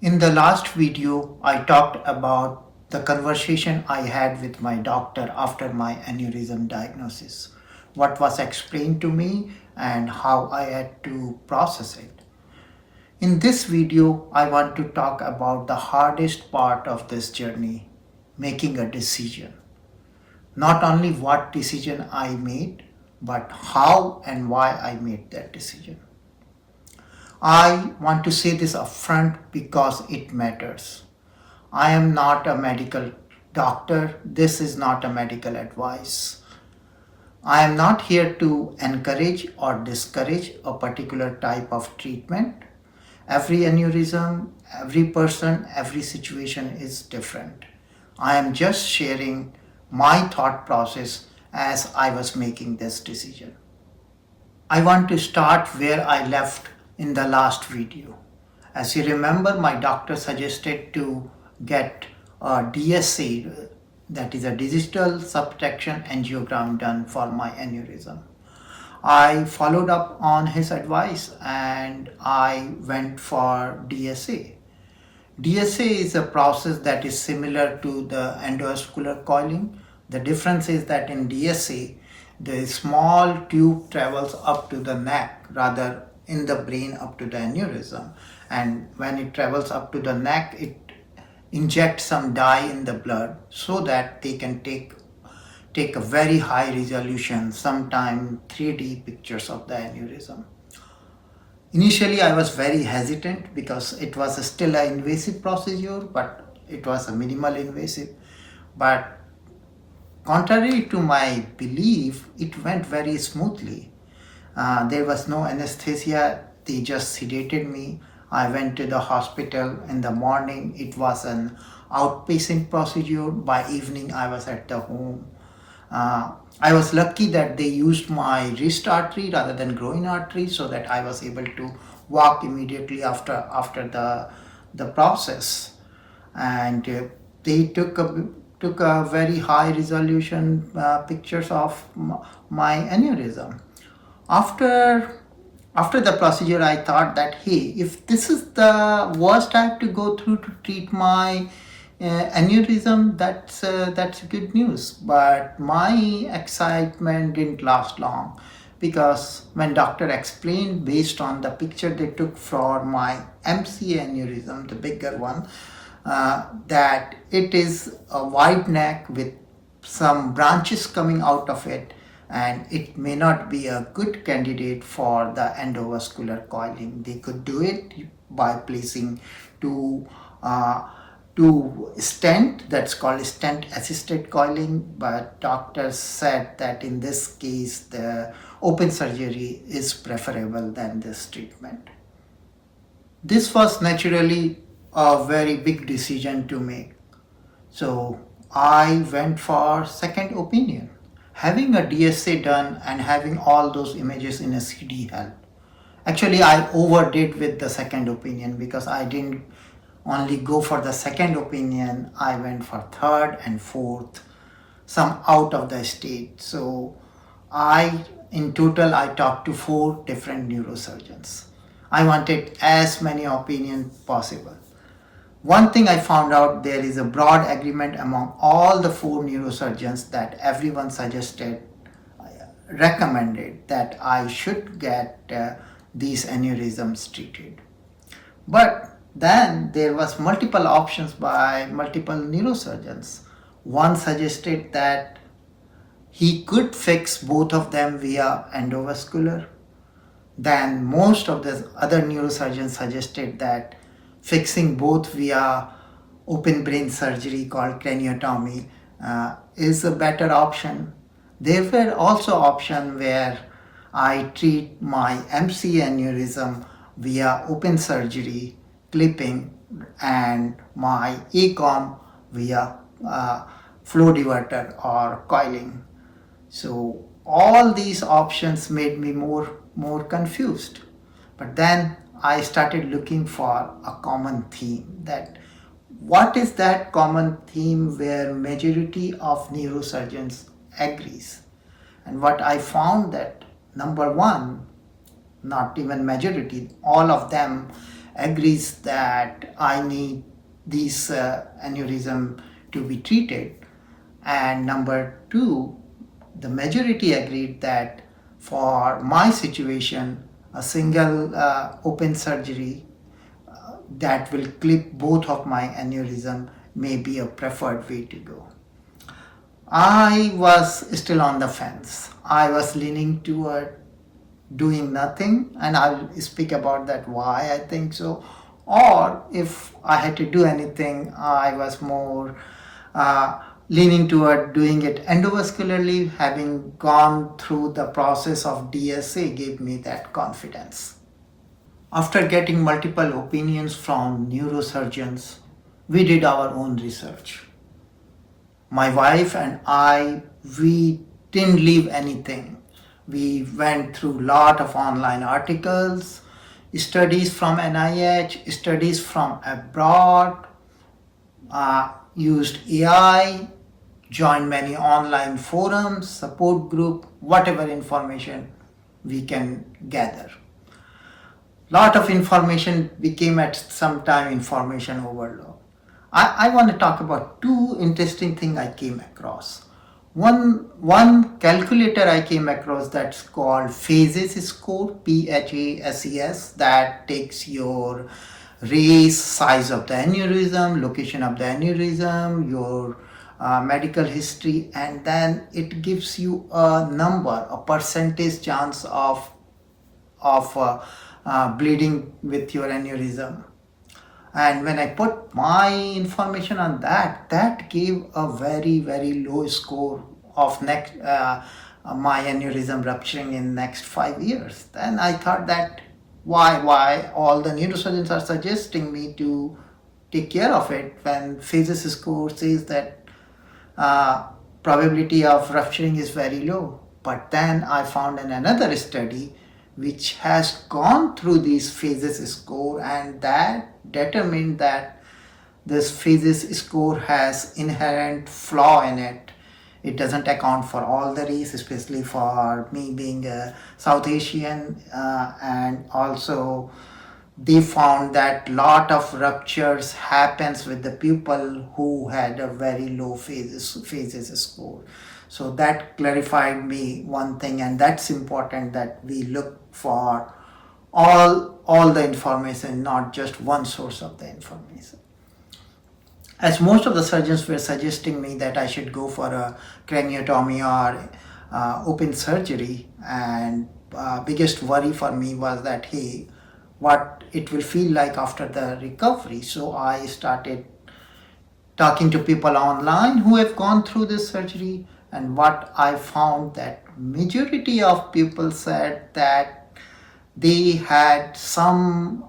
In the last video, I talked about the conversation I had with my doctor after my aneurysm diagnosis, what was explained to me, and how I had to process it. In this video, I want to talk about the hardest part of this journey, making a decision. Not only what decision I made, but how and why I made that decision. I want to say this upfront because it matters. I am not a medical doctor. This is not a medical advice. I am not here to encourage or discourage a particular type of treatment. Every aneurysm, every person, every situation is different. I am just sharing my thought process as I was making this decision. I want to start where I left in the last video. As you remember, my doctor suggested to get a DSA, that is a digital subtraction angiogram, done for my aneurysm. I followed up on his advice and I went for DSA. DSA is a process that is similar to the endovascular coiling. The difference is that in DSA, the small tube travels up to the neck, rather in the brain up to the aneurysm. And when it travels up to the neck, it injects some dye in the blood so that they can take a very high resolution, sometime 3D pictures of the aneurysm. Initially, I was very hesitant because it was still an invasive procedure, but it was a minimal invasive. But contrary to my belief, it went very smoothly. There was no anesthesia, they just sedated me. I went to the hospital in the morning. It was an outpatient procedure. By evening, I was at the home. I was lucky that they used my wrist artery rather than groin artery, so that I was able to walk immediately after the process. And they took a very high resolution pictures of my aneurysm. After the procedure, I thought that, hey, if this is the worst I have to go through to treat my aneurysm, that's good news. But my excitement didn't last long, because when doctor explained based on the picture they took for my MC aneurysm, the bigger one, that it is a wide neck with some branches coming out of it, and it may not be a good candidate for the endovascular coiling. They could do it by placing two stent, that's called stent assisted coiling, but doctors said that in this case the open surgery is preferable than this treatment. This was naturally a very big decision to make, so I went for second opinion. Having a DSA done and having all those images in a CD helped. Actually, I overdid with the second opinion, because I didn't only go for the second opinion, I went for third and fourth, some out of the state. So in total, I talked to 4 different neurosurgeons. I wanted as many opinions possible. One thing I found out, there is a broad agreement among all the 4 neurosurgeons that everyone recommended that I should get these aneurysms treated. But then there was multiple options by multiple neurosurgeons. One suggested that he could fix both of them via endovascular. Then most of the other neurosurgeons suggested that fixing both via open brain surgery called craniotomy is a better option. There were also options where I treat my MC aneurysm via open surgery, clipping, and my ACOM via flow diverter or coiling. So all these options made me more confused. But then I started looking for a common theme, that what is that common theme where majority of neurosurgeons agrees. And what I found, that number one, not even majority, all of them agrees that I need these aneurysm to be treated. And number two, the majority agreed that for my situation, a single open surgery that will clip both of my aneurysm may be a preferred way to go. I was still on the fence. I was leaning toward doing nothing, and I'll speak about that why I think so. Or if I had to do anything, I was more leaning toward doing it endovascularly. Having gone through the process of DSA gave me that confidence. After getting multiple opinions from neurosurgeons, we did our own research. My wife and I, we didn't leave anything. We went through a lot of online articles, studies from NIH, studies from abroad, used AI, joined many online forums, support group, whatever information we can gather. Lot of information became at some time information overload. I want to talk about two interesting things I came across. One calculator I came across that's called phases score, PHASES, that takes your race, size of the aneurysm, location of the aneurysm, your medical history, and then it gives you a number, a percentage chance of bleeding with your aneurysm. And when I put my information on that, that gave a very low score of next my aneurysm rupturing in next 5 years. Then I thought that why all the neurosurgeons are suggesting me to take care of it when phases score says that probability of rupturing is very low. But then I found in another study which has gone through these phases score, and that determined that this phases score has inherent flaw in it. It doesn't account for all the race, especially for me being a South Asian, and also they found that lot of ruptures happens with the people who had a very low phases score. So that clarified me one thing, and that's important that we look for all the information, not just one source of the information. As most of the surgeons were suggesting me that I should go for a craniotomy or open surgery, and biggest worry for me was that hey, what it will feel like after the recovery. So I started talking to people online who have gone through this surgery, and what I found that majority of people said that they had some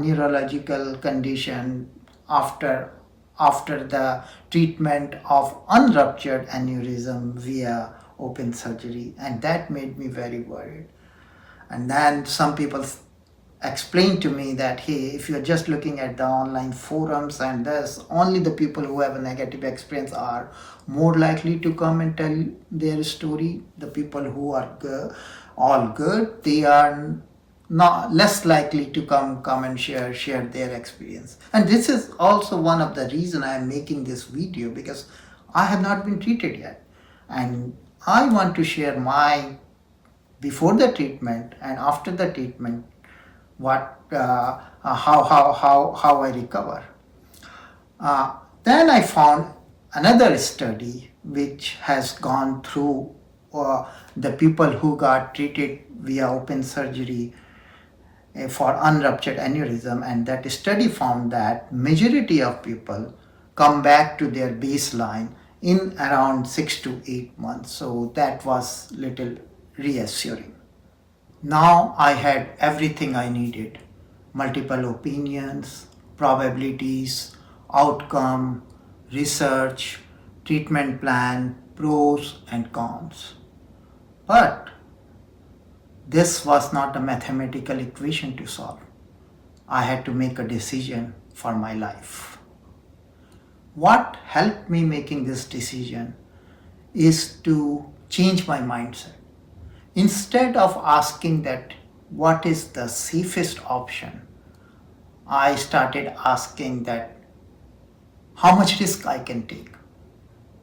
neurological condition after the treatment of unruptured aneurysm via open surgery, and that made me very worried. And then some people explained to me that hey, if you're just looking at the online forums and this, only the people who have a negative experience are more likely to come and tell their story. The people who are all good, they are not less likely to come and share their experience. And this is also one of the reason I am making this video, because I have not been treated yet, and I want to share my before the treatment and after the treatment, what how I recover. Then I found another study which has gone through the people who got treated via open surgery for unruptured aneurysm, and that study found that majority of people come back to their baseline in around 6 to 8 months. So that was little reassuring. Now I had everything I needed: multiple opinions, probabilities, outcome, research, treatment plan, pros and cons. But this was not a mathematical equation to solve. I had to make a decision for my life. What helped me making this decision is to change my mindset. Instead of asking that what is the safest option, I started asking that how much risk I can take.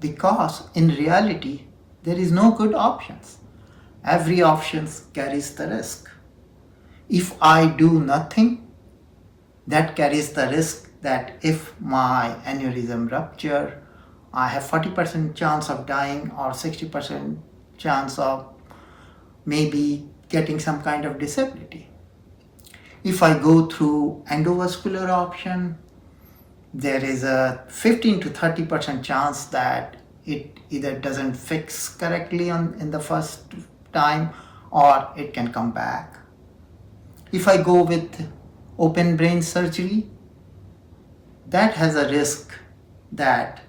Because in reality, there is no good options. Every option carries the risk. If I do nothing, that carries the risk that if my aneurysm rupture, I have 40% chance of dying or 60% chance of maybe getting some kind of disability. If I go through endovascular option, there is a 15 to 30% chance that it either doesn't fix correctly in the first time or it can come back. If I go with open brain surgery, that has a risk that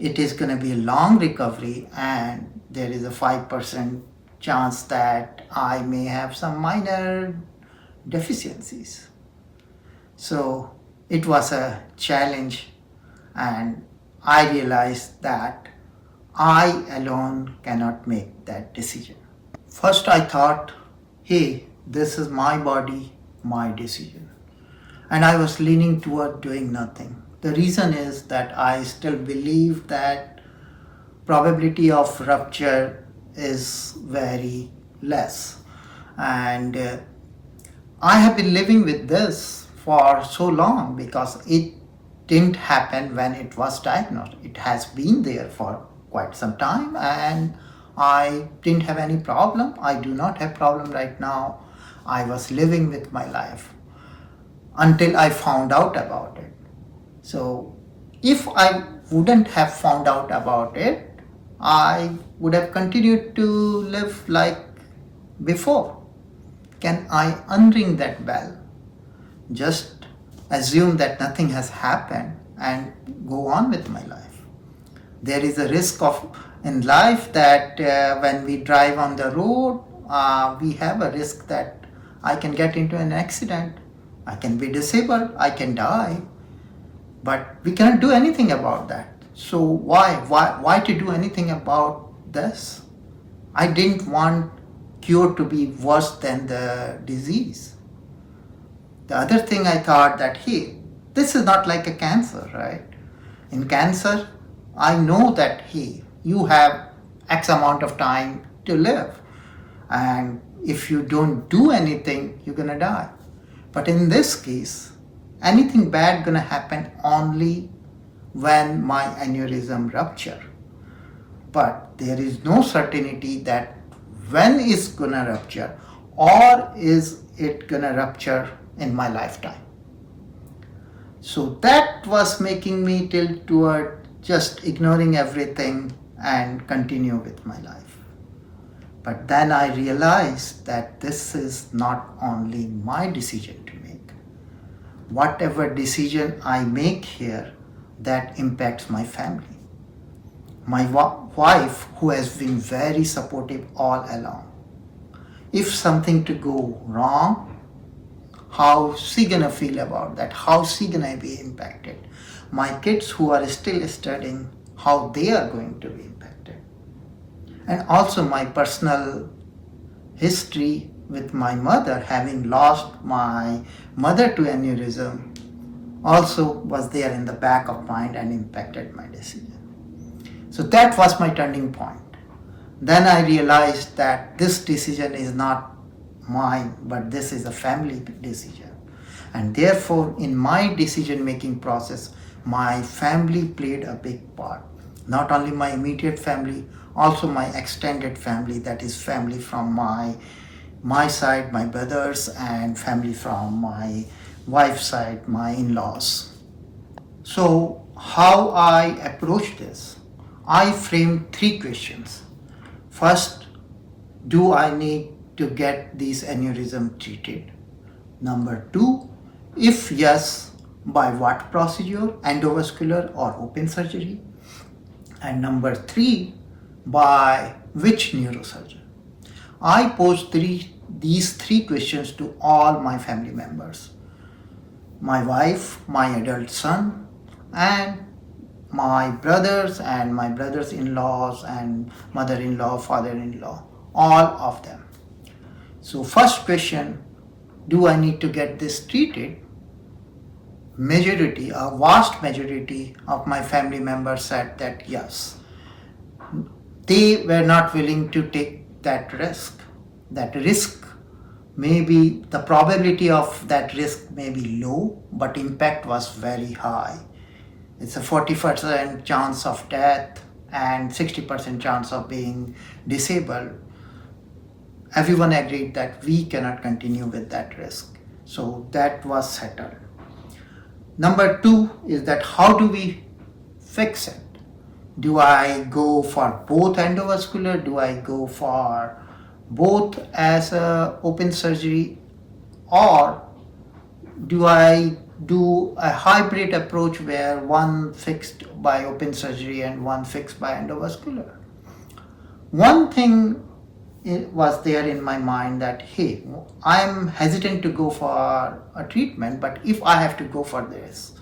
it is going to be a long recovery and there is a 5% chance that I may have some minor deficiencies. So it was a challenge, and I realized that I alone cannot make that decision. First, I thought, hey, this is my body, my decision. And I was leaning toward doing nothing. The reason is that I still believe that probability of rupture is very less. And I have been living with this for so long because it didn't happen when it was diagnosed. It has been there for quite some time and I didn't have any problem. I do not have problem right now. I was living with my life until I found out about it. So if I wouldn't have found out about it, I would have continued to live like before. Can I unring that bell? Just assume that nothing has happened and go on with my life. There is a risk of in life that when we drive on the road, we have a risk that I can get into an accident, I can be disabled, I can die, but we cannot do anything about that. So why to do anything about this? I didn't want cure to be worse than the disease. The other thing I thought that, hey, this is not like a cancer, right? In cancer, I know that, hey, you have X amount of time to live. And if you don't do anything, you're gonna die. But in this case, anything bad gonna happen only when my aneurysm rupture. But there is no certainty that when it's gonna rupture or is it gonna rupture in my lifetime. So that was making me tilt toward just ignoring everything and continue with my life. But then I realized that this is not only my decision to make. Whatever decision I make here, that impacts my family. My wife, who has been very supportive all along. If something to go wrong, how she gonna feel about that? How she gonna be impacted? My kids who are still studying, how they are going to be impacted? And also my personal history with my mother, having lost my mother to aneurysm, also was there in the back of mind and impacted my decision. So that was my turning point. Then I realized that this decision is not mine, but this is a family decision. And therefore, in my decision making process, my family played a big part. Not only my immediate family, also my extended family, that is family from my side, my brothers, and family from my wife's side, my in-laws. So how I approach this? I framed 3 questions. First, do I need to get these aneurysm treated? Number 2, if yes, by what procedure, endovascular or open surgery? And number 3, by which neurosurgeon? I posed these 3 questions to all my family members. My wife, my adult son, and my brothers and my brothers-in-laws and mother-in-law, father-in-law, all of them. So first question, do I need to get this treated? majority, a vast majority of my family members said that yes, they were not willing to take that risk. That risk maybe the probability of that risk may be low, but impact was very high. It's a 40% chance of death and 60% chance of being disabled. Everyone agreed that we cannot continue with that risk. So that was settled. Number two is that how do we fix it? Do I go for both endovascular? Do I go for both as a open surgery, or do I do a hybrid approach where one fixed by open surgery and one fixed by endovascular? One thing was there in my mind that hey, I'm hesitant to go for a treatment, but if I have to go for this,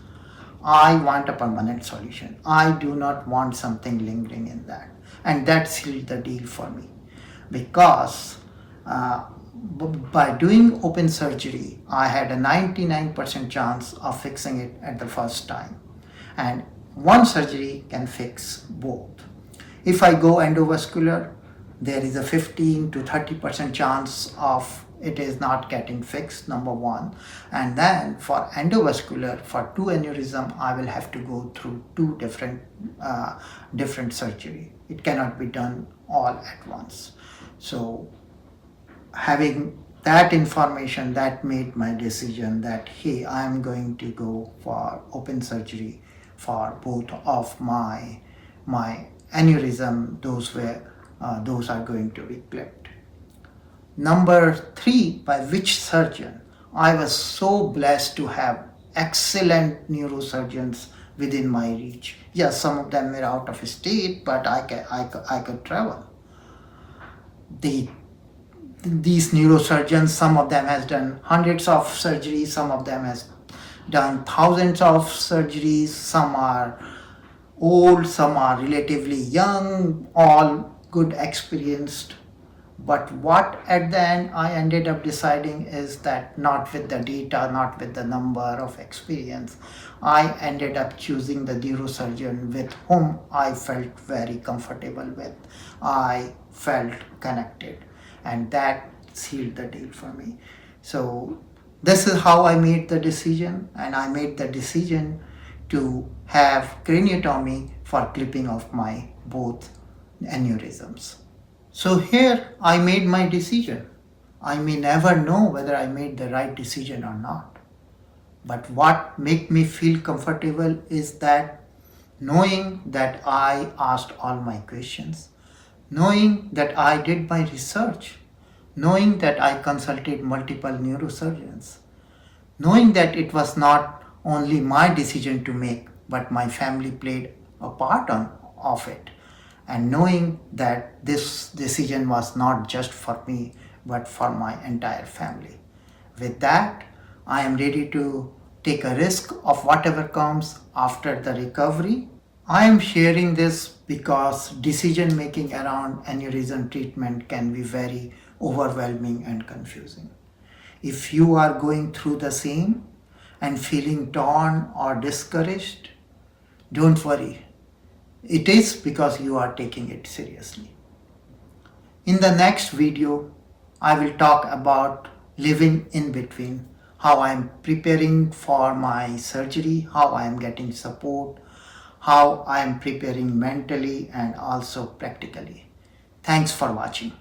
I want a permanent solution. I do not want something lingering in that. And that sealed the deal for me. Because by doing open surgery, I had a 99% chance of fixing it at the first time. And one surgery can fix both. If I go endovascular, there is a 15 to 30% chance of it is not getting fixed, number one. And then for endovascular, for two aneurysm, I will have to go through two different surgery. It cannot be done all at once. So having that information, that made my decision that hey, I'm going to go for open surgery for both of my aneurysm. Those are going to be clipped. Number three, by which surgeon? I was so blessed to have excellent neurosurgeons within my reach. Yes, some of them were out of state, but I could travel. These neurosurgeons, some of them has done hundreds of surgeries, some of them has done thousands of surgeries, some are old, some are relatively young, all good experienced. But what at the end I ended up deciding is that not with the data, not with the number of experience, I ended up choosing the neurosurgeon with whom I felt very comfortable with. I felt connected, and that sealed the deal for me. So this is how I made the decision, and I made the decision to have craniotomy for clipping of my both aneurysms. So here I made my decision. I may never know whether I made the right decision or not. But what made me feel comfortable is that knowing that I asked all my questions, knowing that I did my research, knowing that I consulted multiple neurosurgeons, knowing that it was not only my decision to make, but my family played a part of it, and knowing that this decision was not just for me, but for my entire family. With that, I am ready to take a risk of whatever comes after the recovery. I am sharing this because decision making around aneurysm treatment can be very overwhelming and confusing. If you are going through the same and feeling torn or discouraged, don't worry. It is because you are taking it seriously. In the next video, I will talk about living in between, how I am preparing for my surgery, how I am getting support, how I am preparing mentally and also practically. Thanks for watching.